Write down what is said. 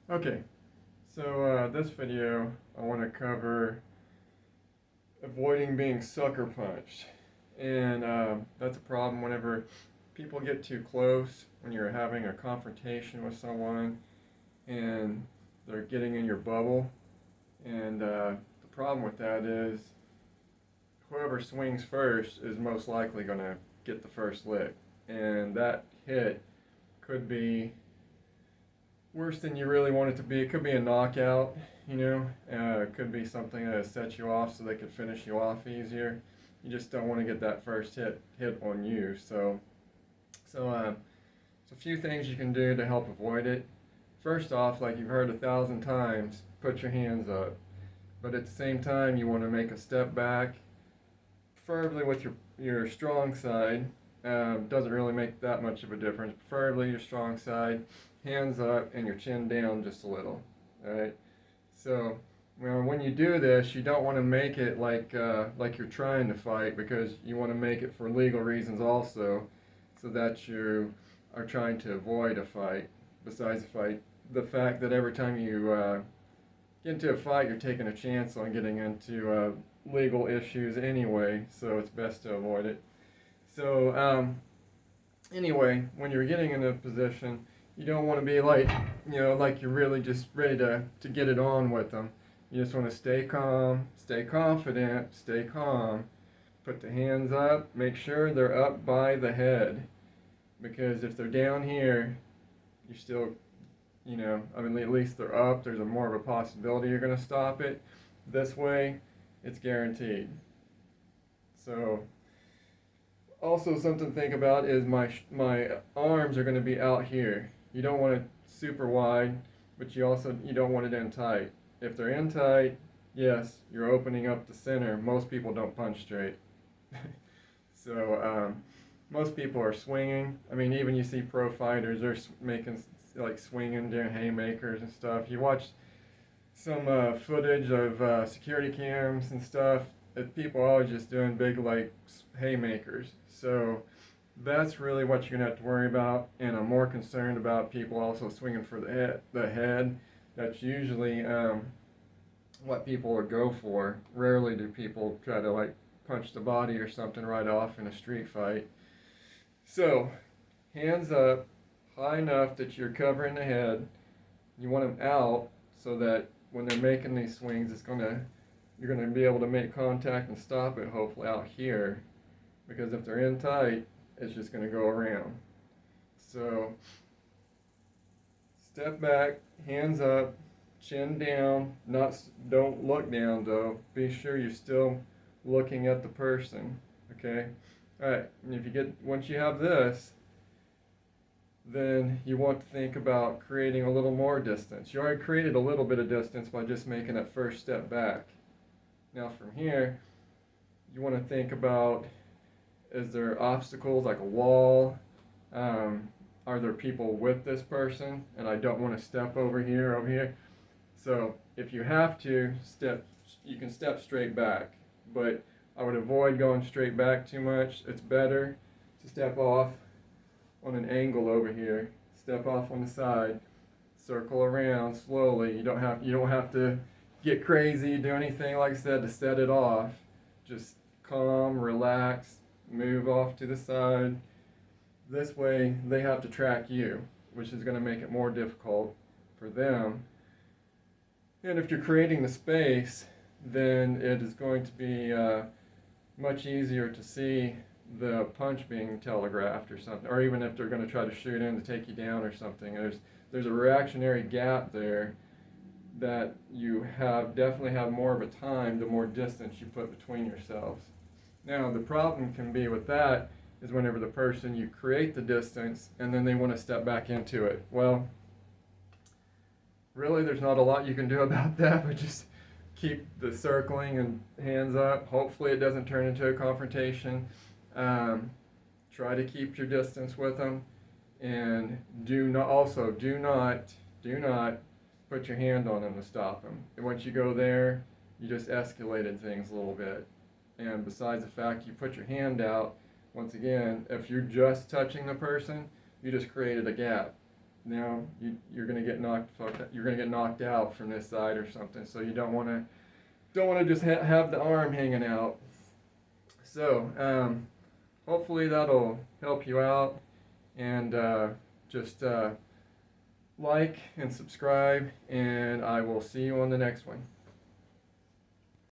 Okay, so this video I want to cover avoiding being sucker punched. And that's a problem whenever people get too close, when you're having a confrontation with someone and they're getting in your bubble. And the problem with that is whoever swings first is most likely going to get the first lick. And that hit could be worse than you really want it to be. It could be a knockout, you know. It could be something that sets you off so they could finish you off easier. You just don't want to get that first hit on you. So a few things you can do to help avoid it. First off, like you've heard 1,000 times, put your hands up. But at the same time, you want to make a step back, preferably with your strong side. Doesn't really make that much of a difference. Preferably your strong side, hands up, and your chin down just a little. All right. So when you do this, you don't want to make it like you're trying to fight, because you want to make it for legal reasons also, so that you are trying to avoid a fight. Besides the fight, the fact that every time you get into a fight, you're taking a chance on getting into legal issues anyway, so it's best to avoid it. So anyway, when you're getting in a position, you don't want to be like you're really just ready to get it on with them. You just want to stay calm, stay confident, stay calm. Put the hands up, make sure they're up by the head. Because if they're down here, you're still, I mean, at least they're up. There's more of a possibility you're going to stop it. This way, it's guaranteed. So, also something to think about is my arms are going to be out here. You don't want it super wide, but you don't want it in tight. If they're in tight, yes, you're opening up the center. Most people don't punch straight. So most people are swinging. I mean, even you see pro fighters, they're making like swinging, doing haymakers and stuff. You watch some footage of security cams and stuff. People are always just doing big like haymakers. So that's really what you're gonna have to worry about. And I'm more concerned about people also swinging for the head. The head. That's usually what people would go for. Rarely do people try to like punch the body or something right off in a street fight. So, hands up, high enough that you're covering the head. You want them out so that when they're making these swings, you're gonna be able to make contact and stop it. Hopefully out here, because if they're in tight, it's just gonna go around. So, step back, hands up, chin down. Don't look down though. Be sure you're still looking at the person. Okay. All right. And once you have this, then you want to think about creating a little more distance. You already created a little bit of distance by just making that first step back. Now from here, you want to think about, is there obstacles like a wall? Are there people with this person? And I don't want to step over here. So if you have to you can step straight back, but I would avoid going straight back too much. It's better to step off on an angle over here. Step off on the side, circle around slowly. You don't have to get crazy, do anything like I said to set it off. Just calm, relax, move off to the side. This way they have to track you, which is going to make it more difficult for them. And if you're creating the space, then it is going to be much easier to see the punch being telegraphed or something, or even if they're going to try to shoot in to take you down or something. There's a reactionary gap there that you definitely have more of a time the more distance you put between yourselves. Now the problem can be with that is whenever the person, you create the distance and then they want to step back into it. Well, really there's not a lot you can do about that, but just keep the circling and hands up. Hopefully it doesn't turn into a confrontation. Try to keep your distance with them, and do not put your hand on them to stop them. And once you go there, you just escalated things a little bit. And besides the fact you put your hand out, once again, if you're just touching the person, you just created a gap. now you're gonna get you're gonna get knocked out from this side or something. So you don't want to just have the arm hanging out. So hopefully that'll help you out, and just like and subscribe, and I will see you on the next one.